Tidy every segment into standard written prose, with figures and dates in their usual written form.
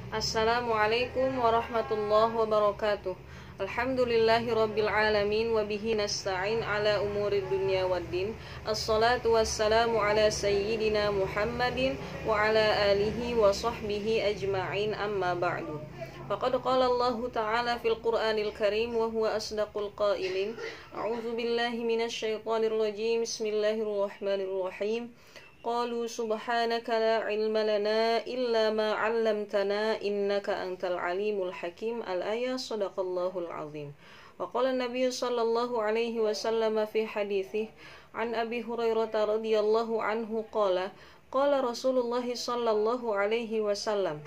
Assalamualaikum warahmatullahi wabarakatuh. Alhamdulillahi rabbil alamin wa bihi nasta'in ala umuri dunya waddin. Assalatu wassalamu ala sayyidina Muhammadin wa ala alihi wa sahbihi ajma'in, amma ba'du. Faqad qala Allah ta'ala fil Qur'anil Karim wa huwa asdaqul qailin. A'udzu billahi minasy syaithanir rajim. Bismillahirrahmanirrahim. Qalu subhanaka la ilma lana illa ma 'allamtana innaka antal alimul hakim. Al-ayah. Shadaqallahul azim. Wa qala an-nabiy sallallahu alaihi wasallam fi haditsih an Abi Hurairah radhiyallahu anhu qala Rasulullah sallallahu alaihi wasallam,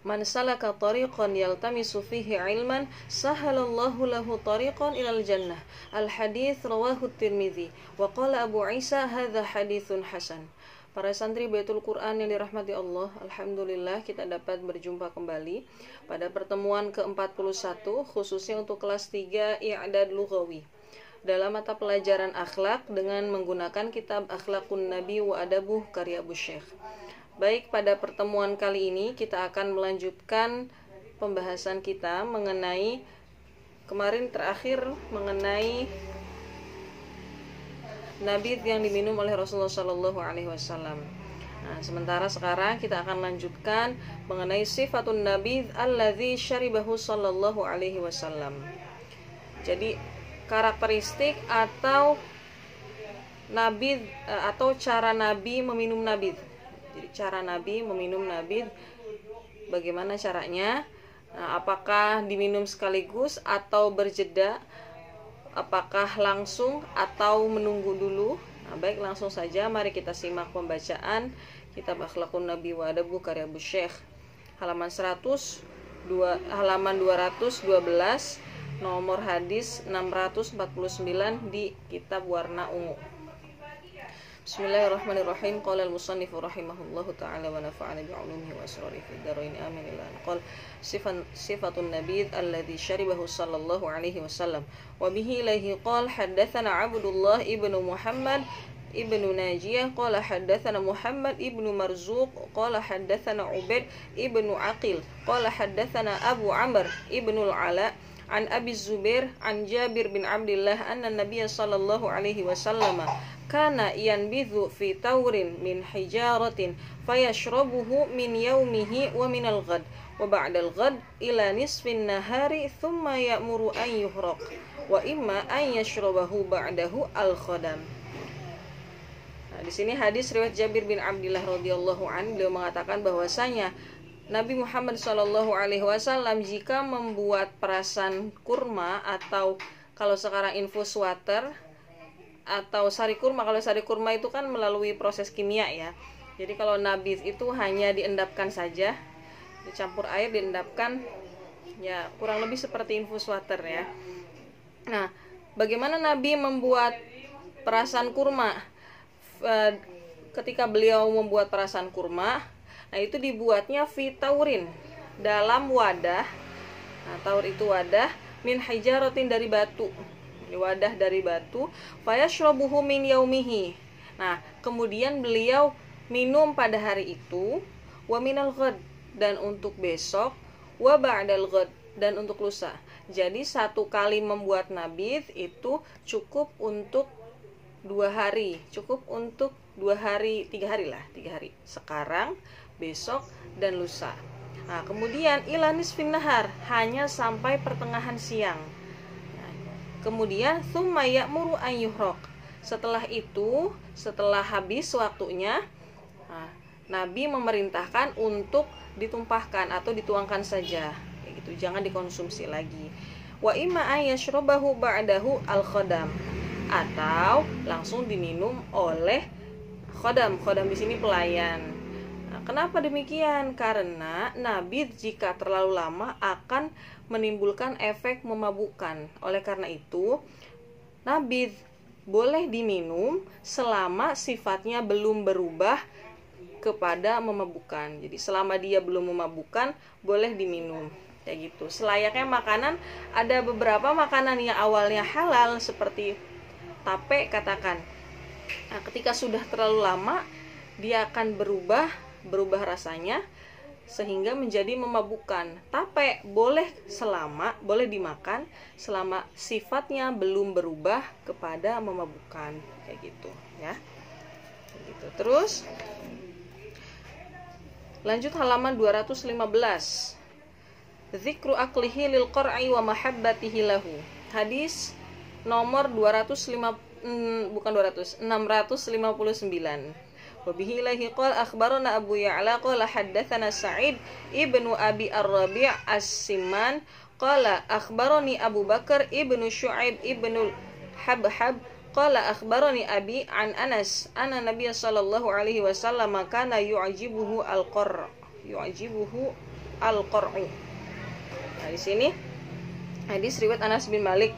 man salaka tariqan yaltamisu fihi ilman sahalallahu lahu tariqan ilal jannah. Al-hadits rawahu Tirmidzi wa qala Abu Isa hadza haditsun hasan. Para santri Baitul Quran yang dirahmati Allah, alhamdulillah kita dapat berjumpa kembali pada pertemuan ke-41 khususnya untuk kelas 3 I'dad Lughawi dalam mata pelajaran akhlak dengan menggunakan kitab Akhlaqun Nabi wa Adabuh karya Abu Syekh. Baik, pada pertemuan kali ini kita akan melanjutkan pembahasan kita mengenai kemarin terakhir mengenai nabidh yang diminum oleh Rasulullah Shallallahu Alaihi Wasallam. Nah, sementara sekarang kita akan lanjutkan mengenai sifatun nabidh alladzi syaribahu Shallallahu Alaihi Wasallam. Jadi karakteristik atau nabidh atau cara Nabi meminum nabidh. Jadi cara Nabi meminum nabidh, bagaimana caranya? Nah, apakah diminum sekaligus atau berjeda? Apakah langsung atau menunggu dulu? Nah, baik, langsung saja mari kita simak pembacaan kitab Akhlaqun Nabi wa Adabuh karya Abu Syekh, halaman 212, nomor hadis 649 di kitab warna ungu. Bismillahirrahmanirrahim. Qala al-musannif rahimahullahu ta'ala wa nafa'ana bi'ulumihi wa asrarihi fid dharain amin. Qala sifatun nabidh alladhi syaribahu sallallahu alaihi wasallam wa bihi ilaihi qala haddatsana Abdullah ibnu Muhammad ibnu Najiyah qala haddatsana Muhammad ibnu Marzuq qala haddatsana Ubaid ibnu Aqil qala haddatsana Abu Amr ibnu al-Ala an Abi Zubair an Jabir bin Abdullah anna Nabiy sallallahu alaihi wasallam kana yanbidhu fi taurin min hijaratin fayashrabuhu min yaumihi wa min al-ghad wa ba'da al-ghad ila nisfin nahari thumma ya'muru an yuhraq wa imma an yashrabahu ba'dahu al-khadam. Nah, di sini hadis riwayat Jabir bin Abdullah radhiyallahu an, beliau mengatakan bahwasanya Nabi Muhammad sallallahu alaihi wasallam jika membuat perasan kurma atau kalau sekarang infus water atau sari kurma, kalau sari kurma itu kan melalui proses kimia ya. Jadi kalau nabidh itu hanya diendapkan saja, dicampur air diendapkan, ya kurang lebih seperti infus water ya. Nah, bagaimana Nabi membuat perasan kurma? Ketika beliau membuat perasan kurma, nah itu dibuatnya fitaurin, dalam wadah. Nah, taur itu wadah, min hijaratin dari batu. Wadah dari batu, fayashrabuhu min yaumihi. Nah, kemudian beliau minum pada hari itu, wa minal ghad, dan untuk besok, wa ba'dal ghad, dan untuk lusa. Jadi satu kali membuat nabidh itu cukup untuk 2 hari, cukup untuk 2 hari, 3 hari lah, 3 hari. Sekarang, besok, dan lusa. Nah, kemudian ila nisfin nahar, hanya sampai pertengahan siang. Kemudian tsumma ya'muru an yuhraq. Setelah itu, setelah habis waktunya, Nabi memerintahkan untuk ditumpahkan atau dituangkan saja. Kayak gitu, jangan dikonsumsi lagi. Wa imma an yashrabahu ba'dahu al-khadam, atau langsung diminum oleh khadam. Khadam di sini pelayan. Nah, kenapa demikian? Karena nabidh jika terlalu lama akan menimbulkan efek memabukkan. Oleh karena itu, nabidh boleh diminum selama sifatnya belum berubah kepada memabukkan. Jadi selama dia belum memabukkan, boleh diminum. Kayak gitu. Selayaknya makanan, ada beberapa makanan yang awalnya halal seperti tape katakan. Nah, ketika sudah terlalu lama, dia akan berubah rasanya sehingga menjadi memabukkan. Tapi boleh dimakan selama sifatnya belum berubah kepada memabukkan, kayak gitu ya. Kayak gitu. Terus lanjut halaman 215. Zikru aklihi lil qar'i wa mahabbatihi lahu. Hadis nomor 659. Wa bihi ilaihi qala akhbarana Abu Ya'la qala haddatsana Sa'id ibnu Abi Ar-Rabi' As-Simman qala akhbarani Abu Bakar ibnu Syu'aib ibnu Habhab qala akhbarani Abi an Anas anna Nabiy sallallahu alaihi wasallam kana yu'jibuhu al-qar'. Nah, di sini hadis riwayat Anas bin Malik.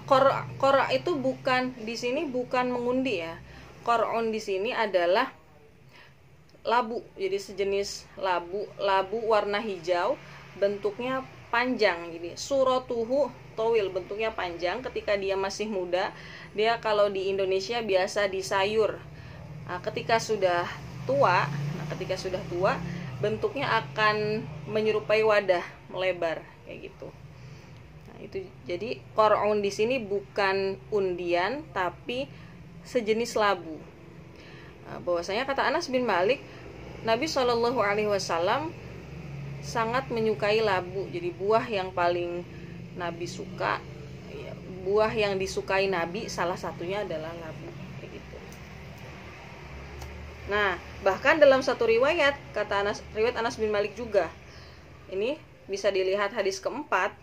Qara itu bukan di sini bukan mengundi ya. Qar'un di sini adalah labu. Jadi sejenis labu warna hijau, bentuknya panjang. Jadi suratuhu tawil, bentuknya panjang. Ketika dia masih muda, dia kalau di Indonesia biasa disayur. Nah, ketika sudah tua, bentuknya akan menyerupai wadah, melebar kayak gitu. Nah, itu jadi qar'un di sini bukan undian tapi sejenis labu. Nah, bahwasanya kata Anas bin Malik, Nabi Shallallahu alaihi wasallam sangat menyukai labu. Jadi buah yang paling Nabi suka, buah yang disukai Nabi salah satunya adalah labu kayak gitu. Nah, bahkan dalam satu riwayat kata riwayat Anas bin Malik juga, ini bisa dilihat hadis keempat,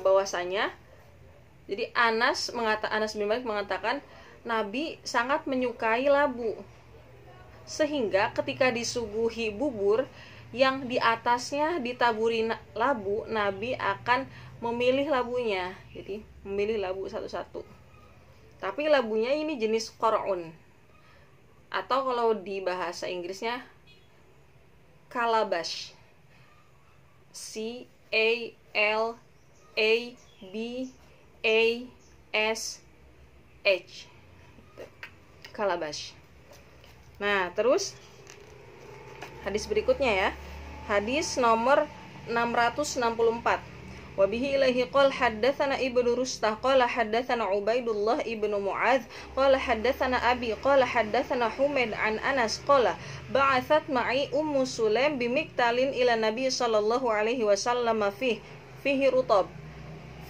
bahwasanya jadi Anas bin Malik mengatakan Nabi sangat menyukai labu, sehingga ketika disuguhi bubur yang di atasnya ditaburi labu, Nabi akan memilih labunya. Jadi memilih labu satu-satu. Tapi labunya ini jenis qar'un, atau kalau di bahasa Inggrisnya calabash. C-A-L-A-B-A-S-H, calabash. Nah, terus hadis berikutnya ya. Hadis nomor 664. Wa bihi ilaihi qala haddatsana Ibnu Rustah qala haddatsana Ubaidullah ibnu Mu'adz qala haddatsana Abi qala haddatsana Humaid an Anas qala ba'athat ma'i Ummu Sulaim bimiktalin ila Nabi sallallahu alaihi wasallam fihi rutab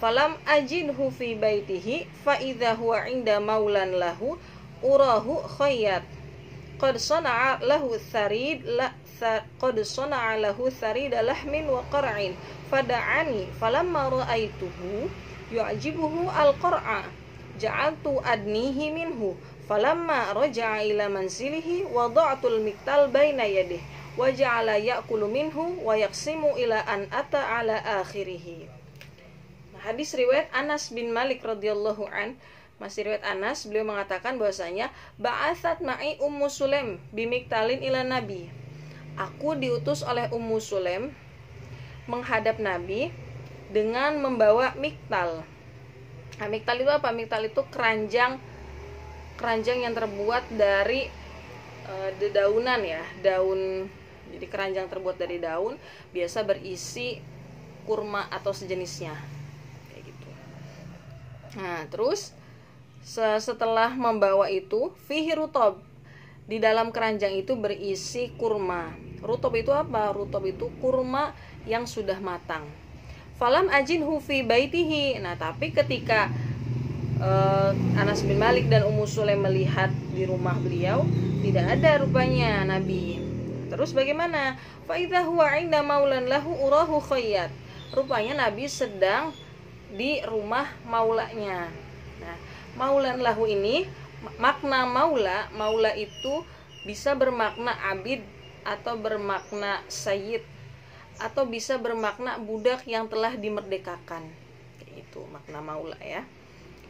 falam ajidhu fi baitihi fa idza huwa 'inda maulan lahu urahu khayyat qad sana'a lahu tharid lahmin wa qar'in fada'ani falamma ra'aituhu yu'jibuhu al-qar'a ja'altu adnihi minhu falamma raja'a ila manzilihi wada'tu al-miktal baina yadihi wa ja'ala ya'kulu minhu wa yaqsimu ila an ata ala akhirih. Hadis riwayat Anas bin Malik radhiyallahu an. Masih riwayat Anas, beliau mengatakan bahwasanya ba'atsat ma'i Ummu Sulaim bimiktalin ila Nabi. Aku diutus oleh Ummu Sulaim menghadap Nabi dengan membawa miktal. Nah, miktal itu apa? Miktal itu keranjang yang terbuat dari dedaunan ya, daun. Jadi keranjang terbuat dari daun, biasa berisi kurma atau sejenisnya. Kayak gitu. Nah, terus setelah membawa itu, fihi rutob, di dalam keranjang itu berisi kurma. Rutob itu apa? Rutob itu kurma yang sudah matang. Falam ajinhu fi baitihi. Nah, tapi ketika Anas bin Malik dan Ummu Sulaim melihat di rumah beliau, tidak ada rupanya Nabi. Terus bagaimana? Fa idza huwa 'inda maulan lahu urahu khayyat. Rupanya Nabi sedang di rumah maulanya. Nah, maulan lahu ini, makna maula itu bisa bermakna abid atau bermakna sayyid atau bisa bermakna budak yang telah dimerdekakan. Itu makna maula ya.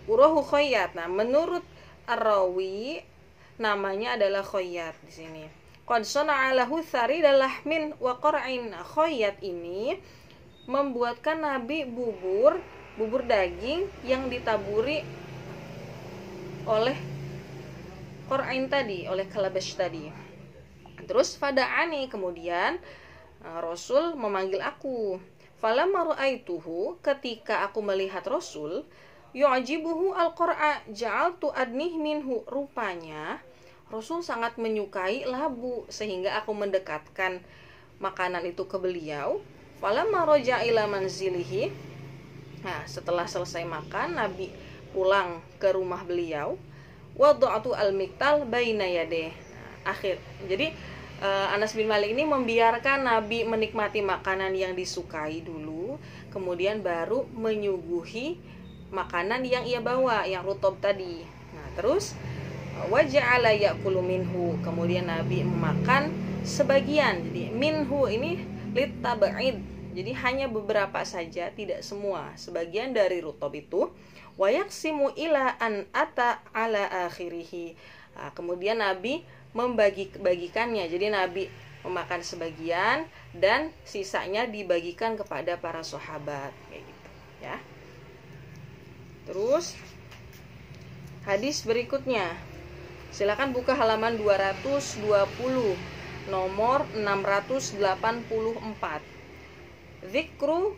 Urahu khayyat. Nah, menurut Ar-Rawi namanya adalah khayyat di sini. Qad sana'a lahu tharida lahmin wa qar'in. Khayyat ini membuatkan Nabi bubur daging yang ditaburi oleh qar'in tadi, oleh calabash tadi. Terus fada'ani, kemudian Rasul memanggil aku. Falamma ra'aituhu, ketika aku melihat Rasul, yu'jibuhu al-qur'a ja'altu adnih minhu, rupanya Rasul sangat menyukai labu sehingga aku mendekatkan makanan itu ke beliau. Falamma raja'a ila manzilihi, nah setelah selesai makan Nabi pulang ke rumah beliau. Wada'tu al-miktal baina yadeh. Jadi Anas bin Malik ini membiarkan Nabi menikmati makanan yang disukai dulu, kemudian baru menyuguhi makanan yang ia bawa, yang rutob tadi. Nah, terus waja'ala ya'kulu minhu, kemudian Nabi memakan sebagian. Jadi minhu ini litab'id, jadi hanya beberapa saja, tidak semua. Sebagian dari rutob itu wayaksimu ila an ata ala akhirih. Nah, kemudian Nabi membagi-bagikannya. Jadi Nabi memakan sebagian dan sisanya dibagikan kepada para sahabat, kayak gitu ya. Terus hadis berikutnya, silakan buka halaman 220, nomor 684. Zikru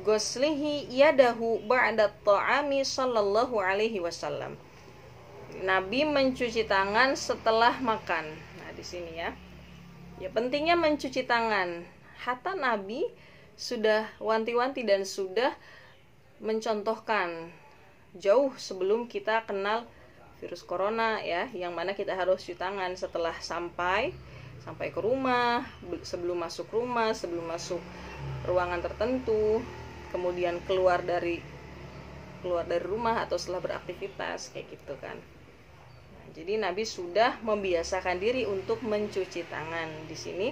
goslihi yadahu ba'da ta'ami sallallahu alaihi wasallam. Nabi mencuci tangan setelah makan. Nah, di sini ya. Ya, pentingnya mencuci tangan. Hatta Nabi sudah wanti-wanti dan sudah mencontohkan jauh sebelum kita kenal virus corona ya, yang mana kita harus cuci tangan setelah sampai ke rumah, sebelum masuk rumah, sebelum masuk ruangan tertentu, kemudian keluar dari rumah atau setelah beraktivitas, kayak gitu kan. Jadi Nabi sudah membiasakan diri untuk mencuci tangan di sini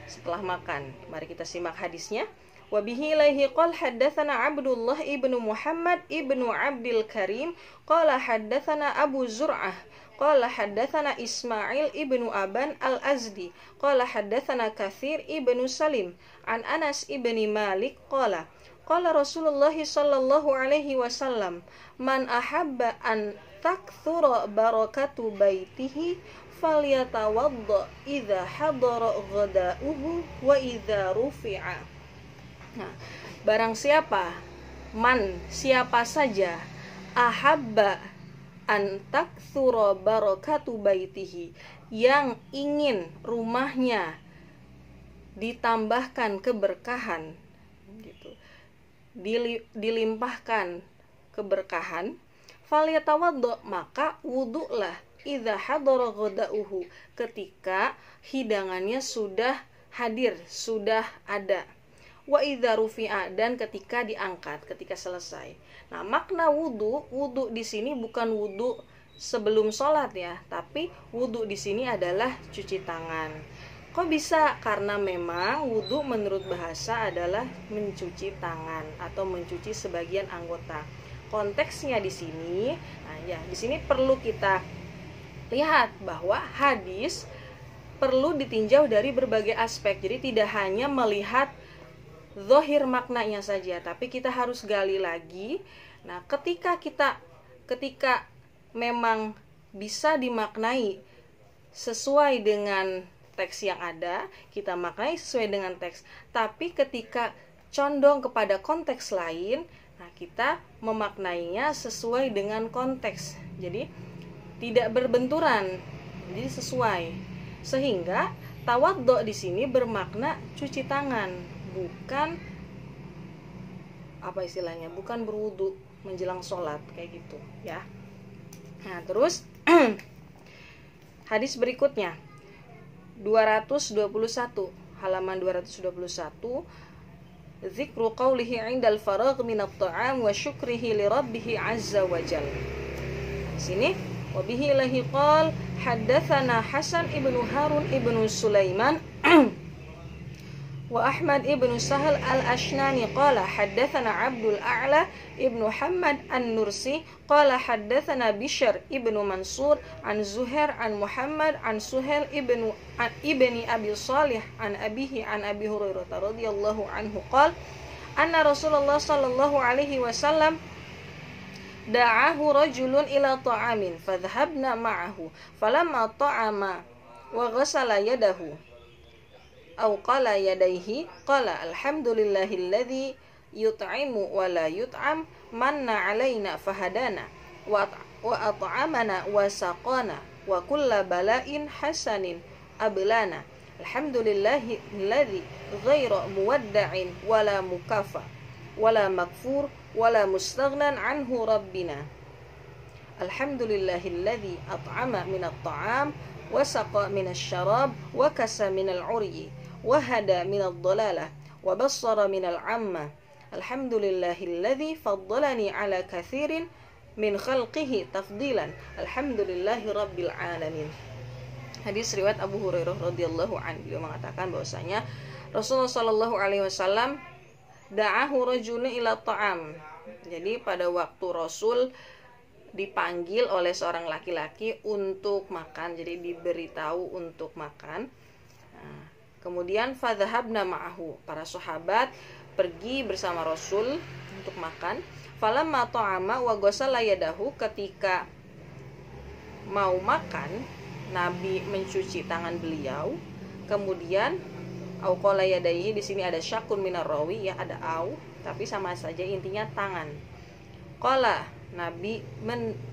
setelah makan. Mari kita simak hadisnya. Wa bihi ilaihi qala haddatsana Abdullah ibnu Muhammad ibnu Abdul Karim qala haddatsana Abu Zur'ah qala haddatsana Ismail ibnu Aban al-Azdi qala haddatsana Katsir ibnu Salim an Anas ibni Malik qala Rasulullah sallallahu alaihi wasallam man ahabba an takthura barakatu baitihi falyatawadda idza hadara ghada'uhu wa idza rufi'a. Nah, barang siapa, siapa saja, ahabba an takthura barakatu baitihi, yang ingin rumahnya ditambahkan keberkahan gitu, dilimpahkan keberkahan, falyatawaddo, maka wudu'lah, idza hadara ghada'uhu, ketika hidangannya sudah hadir, sudah ada, wa idza rufi'a, dan ketika diangkat, ketika selesai. Nah, makna wudu di sini bukan wudu sebelum sholat ya, tapi wudu di sini adalah cuci tangan. Kok bisa? Karena memang wudu menurut bahasa adalah mencuci tangan atau mencuci sebagian anggota. Konteksnya di sini, nah ya, di sini perlu kita lihat bahwa hadis perlu ditinjau dari berbagai aspek. Jadi tidak hanya melihat zahir maknanya saja, tapi kita harus gali lagi. Nah, ketika memang bisa dimaknai sesuai dengan teks yang ada, kita maknai sesuai dengan teks. Tapi ketika condong kepada konteks lain, nah kita memaknainya sesuai dengan konteks. Jadi tidak berbenturan, jadi sesuai. Sehingga tawaddo di sini bermakna cuci tangan, bukan apa istilahnya, bukan berwudu menjelang sholat kayak gitu ya. Nah, terus hadis berikutnya 221, halaman 221. Zikru qawlihi 'indal faragh minat ta'am wa syukrihi li rabbih 'azza wa jalla. Di sini wa bihi lahi qala haddatsana Hasan ibnu Harun ibnu Sulaiman wa Ahmad ibnu Sahal al-Ashnani qala haddatsana Abdul A'la ibnu Muhammad an-Nursi qala haddatsana Bishr ibnu Mansur an Zuhair an Muhammad an Suhail ibni Abi Salih an abihi an Abi Hurairah radhiyallahu anhu qala anna Rasulullah sallallahu alaihi wasallam da'ahu rajulun ila ta'amin fadhhabna ma'ahu falamma ta'ama wa ghassala yadahu aw qala yadayhi qala alhamdulillahilladzi yut'imu wa la yut'am manna 'alaina fahadana wa at'amana wa saqana wa kulla bala'in hasanin ablana alhamdulillahilladzi ghaira muwadda'in wala mukafa wala makfur wala mustaghnan anhu rabbina alhamdulillahilladzi at'ama minat ta'am wa saqa minas syarab wa kasa minal 'uryi wa hada minad dhalalah wa bassara minal 'amma alhamdulillahilladzi faddalani ala katsirin min khalqihi tafdilan alhamdulillahi rabbil alamin. Hadis riwayat Abu Hurairah radhiyallahu anhu, beliau mengatakan bahwasanya Rasulullah sallallahu alaihi wasallam da'ahu rajulun ila ta'am. Jadi pada waktu Rasul dipanggil oleh seorang laki-laki untuk makan, jadi diberitahu untuk makan. Nah, kemudian fadhahabna ma'ahu, para sahabat pergi bersama Rasul untuk makan. Falamma ta'ama wa ghassala yadahu, ketika mau makan Nabi mencuci tangan beliau. Kemudian au qala yadayhi, di sini ada syakun minar rawi, ya ada au, tapi sama saja intinya tangan. Qala, Nabi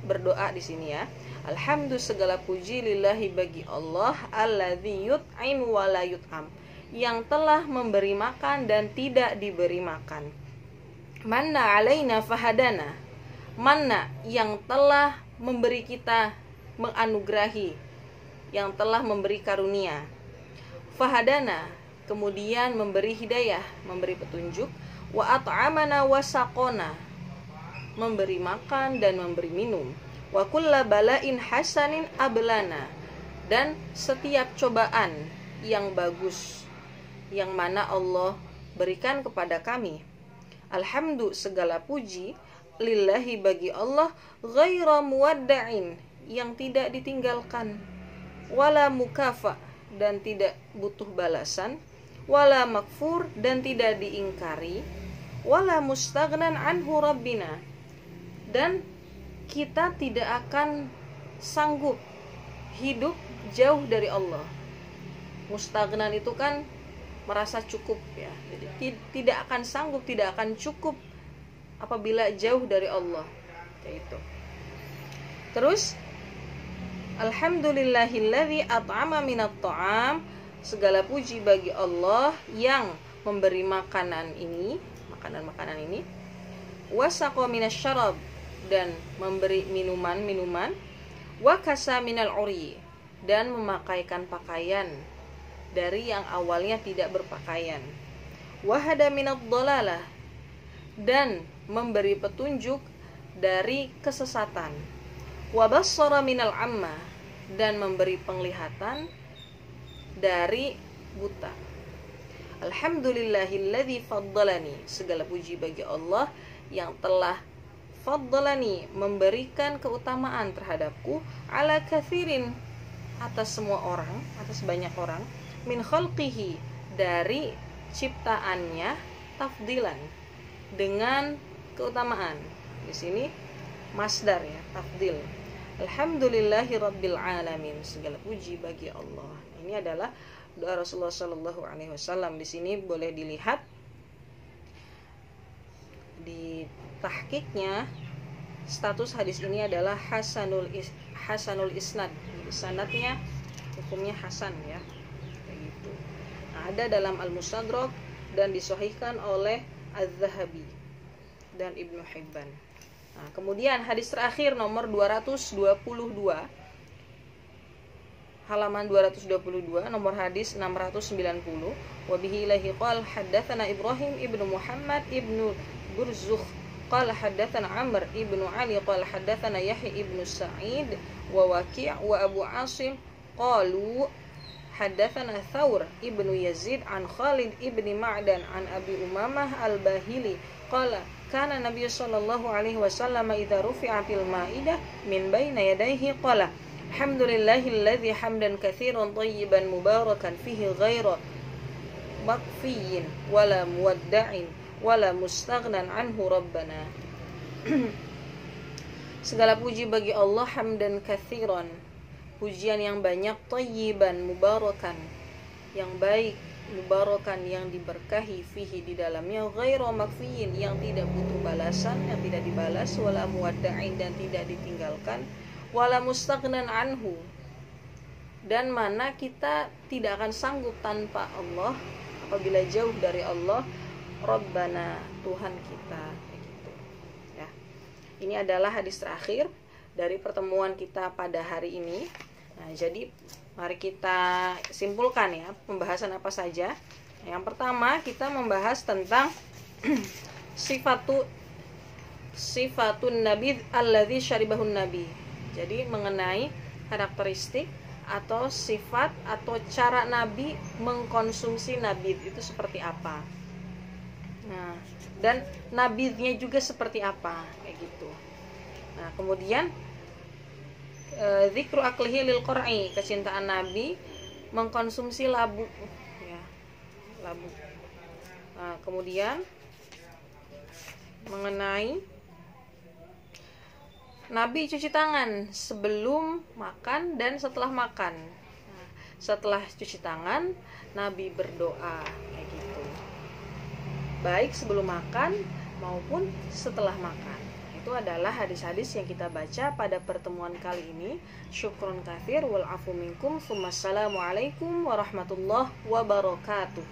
berdoa di sini ya. Alhamdu, segala puji lillahi bagi Allah, alladzi yut'im wa la yut'am, yang telah memberi makan dan tidak diberi makan. Manna alaina fahadana, manna yang telah memberi kita, menganugerahi, yang telah memberi karunia. Fahadana, kemudian memberi hidayah, memberi petunjuk. Wa at'amana wa saqona, memberi makan dan memberi minum. Wa kulla bala'in hasanin ablana, dan setiap cobaan yang bagus yang mana Allah berikan kepada kami. Alhamdu, segala puji lillahi bagi Allah, ghaira muwadda'in, yang tidak ditinggalkan, wala mukafa, dan tidak butuh balasan, wala makfur, dan tidak diingkari, wala mustaghnan anhu rabbina, dan kita tidak akan sanggup hidup jauh dari Allah. Mustaghnan itu kan merasa cukup ya. Jadi tidak akan sanggup, tidak akan cukup apabila jauh dari Allah. Kayak itu. Terus alhamdulillahilladzi at'ama minat ta'am, segala puji bagi Allah yang memberi makanan ini, makanan-makanan ini, wasaqa minasyarab, dan memberi minuman-minuman, wa kasa minal uryi, dan memakaikan pakaian dari yang awalnya tidak berpakaian, wahada minad dhalalah, dan memberi petunjuk dari kesesatan, wa bassara minal amma, dan memberi penglihatan dari buta. Alhamdulillahilladzi faddalani, segala puji bagi Allah yang telah faddalani, memberikan keutamaan terhadapku, ala katsirin, atas semua orang, atas banyak orang, min khalqihi, dari ciptaannya, tafdilan, dengan keutamaan. Di sini masdar ya, tafdil. Alhamdulillahi rabbil alamin, segala puji bagi Allah. Ini adalah doa Rasulullah sallallahu alaihi wasallam. Di sini boleh dilihat di tahqiqnya, status hadis ini adalah hasanul isnad. Sanadnya hukumnya hasan ya. Kayak gitu. Nah, ada dalam Al-Mustadrak dan disahihkan oleh Az-Zahabi dan Ibnu Hibban. Nah, kemudian hadis terakhir nomor 222, halaman 222, nomor hadis 690. Wa bihi ilahi qala haddatsana Ibrahim ibnu Muhammad ibnu Burzukh qala haddatsana Amr ibnu Ali qala haddatsana Yahya ibnu Sa'id wa Waqi' wa Abu Asim qalu haddatsana Thawr ibnu Yazid an Khalid ibni Ma'dan an Abi Umamah al-Bahili qala kana Nabi sallallahu alaihi wasallam idza rufi'atil ma'idah min baina yadayhi qala alhamdulillahilladzi hamdan katsiran thayyiban mubarakan fihi ghaira maqfiyyin wala muwadda'in wala mustaghnan anhu rabbana. Segala puji bagi Allah, hamdan katsiran, pujian yang banyak, thayyiban mubarakan, yang baik, mubarakan yang diberkahi, fihi di dalamnya, ghairu makfiyin yang tidak butuh balasan, yang tidak dibalas, wala muwadda'in dan tidak ditinggalkan, wala mustaghnan anhu dan mana kita tidak akan sanggup tanpa Allah apabila jauh dari Allah, Rabbana Tuhan kita, gitu ya. Ini adalah hadis terakhir dari pertemuan kita pada hari ini. Nah, jadi mari kita simpulkan ya, pembahasan apa saja. Yang pertama kita membahas tentang sifatun nabi alladzi syaribahun nabi. Jadi mengenai karakteristik atau sifat atau cara Nabi mengkonsumsi nabid itu seperti apa. Nah, dan nabidnya juga seperti apa, kayak gitu. Nah, kemudian zikru aklihi lil qur'i, kecintaan Nabi mengkonsumsi labu ya, labu. Nah, kemudian mengenai Nabi cuci tangan sebelum makan dan setelah makan. Nah, setelah cuci tangan, Nabi berdoa kayak gitu. Baik sebelum makan maupun setelah makan. Itu adalah hadis-hadis yang kita baca pada pertemuan kali ini. Syukrun katsir wal afu minkum. Wassalamualaikum warahmatullahi wabarakatuh.